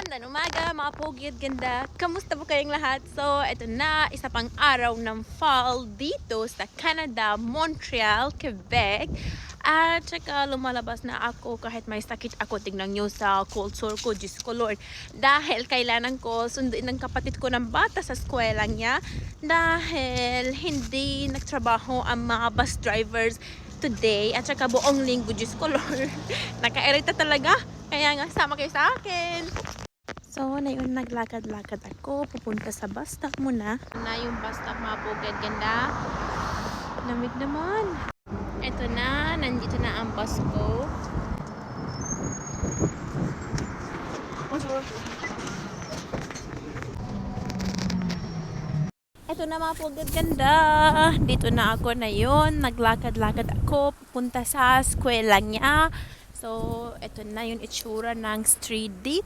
Magandang umaga mga pogid, ganda. Kamusta po kayong lahat? So, ito na, isa pang araw ng fall dito sa Canada, Montreal, Quebec. At saka lumalabas na ako kahit may sakit ako. Tingnan nyo sa cold sore ko, Diyos ko Lord. Dahil kailangan ko sunduin ng kapatid ko ng bata sa eskwela niya. Dahil hindi nagtrabaho ang mga bus drivers today. At saka buong linggo, Diyos ko Lord. Nakairita talaga. Kaya nga, sama kayo sa akin. So, na yun, naglakad-lakad ako. Pupunta sa bus stop muna. Na yung bus stop, mga bugad. Ganda. Lamig naman. Ito na. Nandito na ang bus ko. Ito na mga pugad, ganda. Dito na ako na yun. Naglakad-lakad ako. Pupunta sa eskwela niya. So, ito na yung itsura ng street dito.